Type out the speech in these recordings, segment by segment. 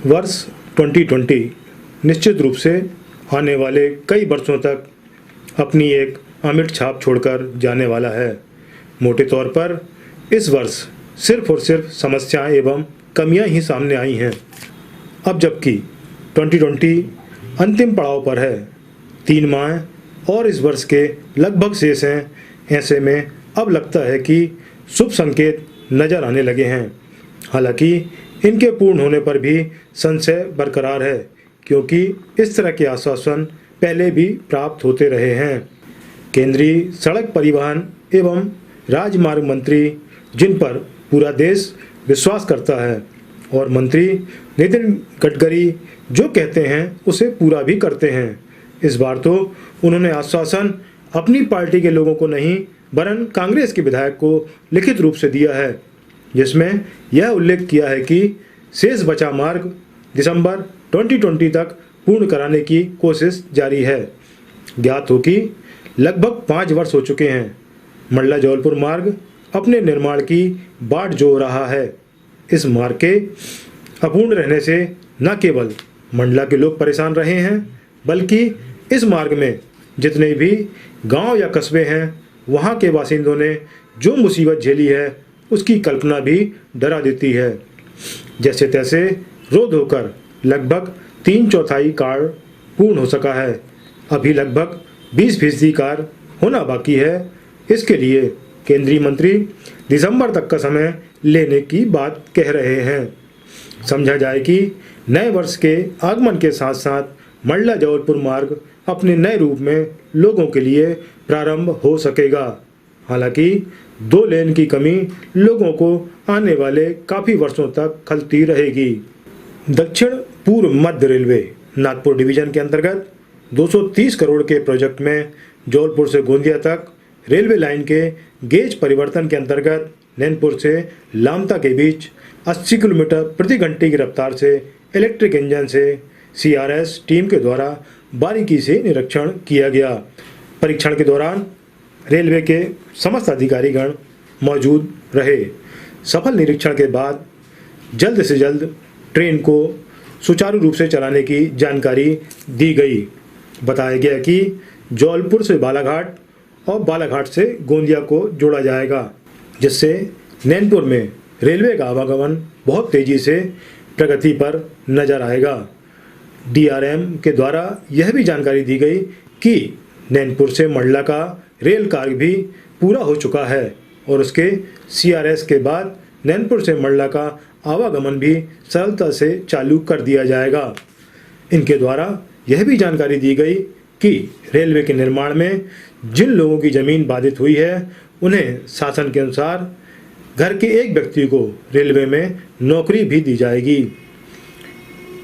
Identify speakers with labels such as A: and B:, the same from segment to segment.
A: वर्ष 2020 निश्चित रूप से आने वाले कई वर्षों तक अपनी एक अमिट छाप छोड़कर जाने वाला है। मोटे तौर पर इस वर्ष सिर्फ और सिर्फ समस्याएं एवं कमियां ही सामने आई हैं। अब जबकि 2020 अंतिम पड़ाव पर है, 3 माह और इस वर्ष के लगभग शेष हैं। ऐसे में अब लगता है कि शुभ संकेत नजर आने लगे हैं। हालांकि इनके पूर्ण होने पर भी संशय बरकरार है, क्योंकि इस तरह के आश्वासन पहले भी प्राप्त होते रहे हैं। केंद्रीय सड़क परिवहन एवं राजमार्ग मंत्री, जिन पर पूरा देश विश्वास करता है, और मंत्री नितिन गडकरी जो कहते हैं उसे पूरा भी करते हैं। इस बार तो उन्होंने आश्वासन अपनी पार्टी के लोगों को नहीं, वरन कांग्रेस के विधायक को लिखित रूप से दिया है, जिसमें यह उल्लेख किया है कि शेष बचा मार्ग दिसंबर 2020 तक पूर्ण कराने की कोशिश जारी है। ज्ञात हो कि लगभग 5 वर्ष हो चुके हैं मंडला जबलपुर मार्ग अपने निर्माण की बाट जो रहा है। इस मार्ग के अपूर्ण रहने से न केवल मंडला के लोग परेशान रहे हैं, बल्कि इस मार्ग में जितने भी गांव या कस्बे हैं, वहां के बासिंदों ने जो मुसीबत झेली है उसकी कल्पना भी डरा देती है। जैसे तैसे रोध होकर लगभग 3/4 कार्य पूर्ण हो सका है। अभी लगभग 20% कार्य होना बाकी है। इसके लिए केंद्रीय मंत्री दिसंबर तक का समय लेने की बात कह रहे हैं। समझा जाए कि नए वर्ष के आगमन के साथ साथ मंडला जबलपुर मार्ग अपने नए रूप में लोगों के लिए प्रारंभ हो सकेगा। हालांकि 2 लेन की कमी लोगों को आने वाले काफ़ी वर्षों तक खलती रहेगी। दक्षिण पूर्व मध्य रेलवे नागपुर डिवीजन के अंतर्गत 230 करोड़ के प्रोजेक्ट में जबलपुर से गोंदिया तक रेलवे लाइन के गेज परिवर्तन के अंतर्गत नैनपुर से लामता के बीच 80 किलोमीटर प्रति घंटे की रफ्तार से इलेक्ट्रिक इंजन से CRS टीम के द्वारा बारीकी से निरीक्षण किया गया। परीक्षण के दौरान रेलवे के समस्त अधिकारीगण मौजूद रहे। सफल निरीक्षण के बाद जल्द से जल्द ट्रेन को सुचारू रूप से चलाने की जानकारी दी गई। बताया गया कि जबलपुर से बालाघाट और बालाघाट से गोंदिया को जोड़ा जाएगा, जिससे नैनपुर में रेलवे का आवागमन बहुत तेजी से प्रगति पर नजर आएगा। DRM के द्वारा यह भी जानकारी दी गई कि नैनपुर से मंडला का रेल कार्य भी पूरा हो चुका है और उसके CRS के बाद नैनपुर से मंडला का आवागमन भी सरलता से चालू कर दिया जाएगा। इनके द्वारा यह भी जानकारी दी गई कि रेलवे के निर्माण में जिन लोगों की ज़मीन बाधित हुई है, उन्हें शासन के अनुसार घर के एक व्यक्ति को रेलवे में नौकरी भी दी जाएगी।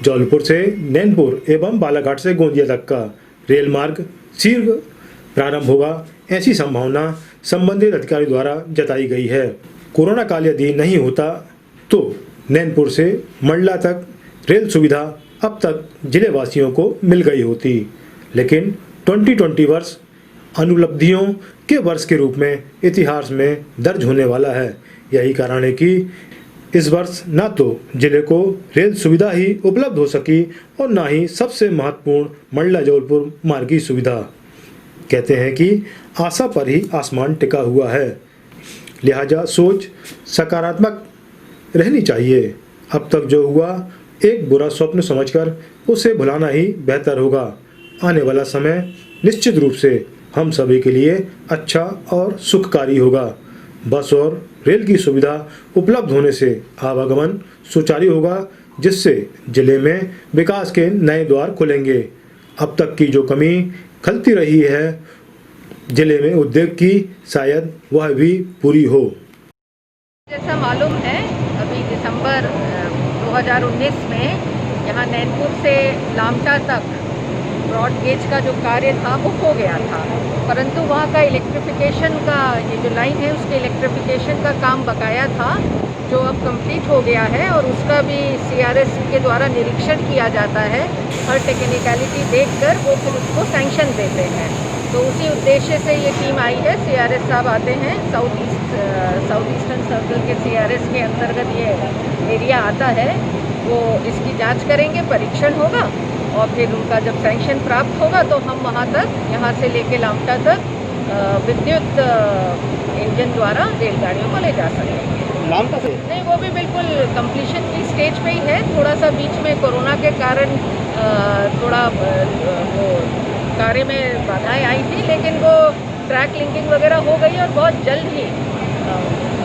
A: जबलपुर से नैनपुर एवं बालाघाट से गोंदिया तक का रेल मार्ग शीघ्र प्रारंभ होगा, ऐसी संभावना संबंधित अधिकारी द्वारा जताई गई है। कोरोना काल यदि नहीं होता तो नैनपुर से मंडला तक रेल सुविधा अब तक जिले वासियों को मिल गई होती, लेकिन 2020 वर्ष अनुपलब्धियों के वर्ष के रूप में इतिहास में दर्ज होने वाला है। यही कारण है कि इस वर्ष न तो जिले को रेल सुविधा ही उपलब्ध हो सकी और न ही सबसे महत्वपूर्ण मंडला जबलपुर मार्ग की सुविधा। कहते हैं कि आशा पर ही आसमान टिका हुआ है, लिहाजा सोच सकारात्मक रहनी चाहिए। अब तक जो हुआ एक बुरा स्वप्न समझकर उसे भुलाना ही बेहतर होगा। आने वाला समय निश्चित रूप से हम सभी के लिए अच्छा और सुखकारी होगा। बस और रेल की सुविधा उपलब्ध होने से आवागमन सुचारू होगा, जिससे जिले में विकास के नए द्वार खुलेंगे। अब तक की जो कमी खलती रही है जिले में उद्योग की, शायद वह भी पूरी हो।
B: जैसा मालूम है, अभी दिसंबर 2019 में यहाँ नैनपुर से लामटा तक ब्रॉड गेज का जो कार्य था वो हो गया था, परंतु वहाँ का इलेक्ट्रिफिकेशन का ये जो लाइन है उसके इलेक्ट्रिफिकेशन का काम बकाया था, जो अब कंप्लीट हो गया है और उसका भी CRS के द्वारा निरीक्षण किया जाता है। हर टेक्निकलिटी देखकर वो फिर उसको सैंक्शन देते हैं। तो उसी उद्देश्य से ये टीम आई है। CRS साहब आते हैं, साउथ ईस्टर्न सर्कल के CRS के अंतर्गत ये एरिया आता है। वो इसकी जांच करेंगे, परीक्षण होगा और फिर उनका जब सैंक्शन प्राप्त होगा तो हम वहाँ तक, यहाँ से लेके लामटा तक विद्युत इंजन द्वारा रेलगाड़ियों को ले जा सकेंगे।
C: लामटा से
B: नहीं, वो भी बिल्कुल कंप्लीशन की स्टेज पे ही है। थोड़ा सा बीच में कोरोना के कारण थोड़ा वो कार्य में बाधाएं आई थी, लेकिन वो ट्रैक लिंकिंग वगैरह हो गई और बहुत जल्द ही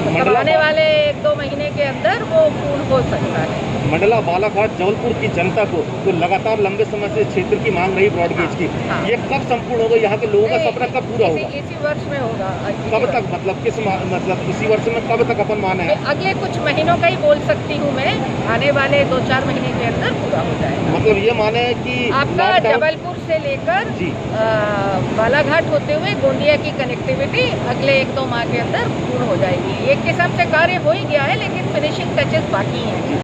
B: मतलब आने वाले 1-2 महीने के अंदर वो पूर्ण हो सकता है।
C: मंडला बालाघाट जबलपुर की जनता को जो लगातार लंबे समय से क्षेत्र की मांग रही ब्रॉडगेज की,
B: हाँ।
C: ये कब संपूर्ण होगा? यहाँ के लोगों का सपना कब पूरा होगा?
B: इसी वर्ष में होगा।
C: कब तक, मतलब मतलब इसी वर्ष में कब तक अपन माने हैं?
B: अगले कुछ महीनों का ही बोल सकती हूँ मैं, आने वाले 2-4 महीने के अंदर पूरा हो जाएगा।
C: मतलब ये माने कि
B: आपका जबलपुर से लेकर
C: जी
B: बालाघाट होते हुए गोंदिया की कनेक्टिविटी अगले 1-2 माह के अंदर पूर्ण हो जाएगी। एक किस्म से कार्य हो ही गया है, लेकिन फिनिशिंग टचेस बाकी हैं।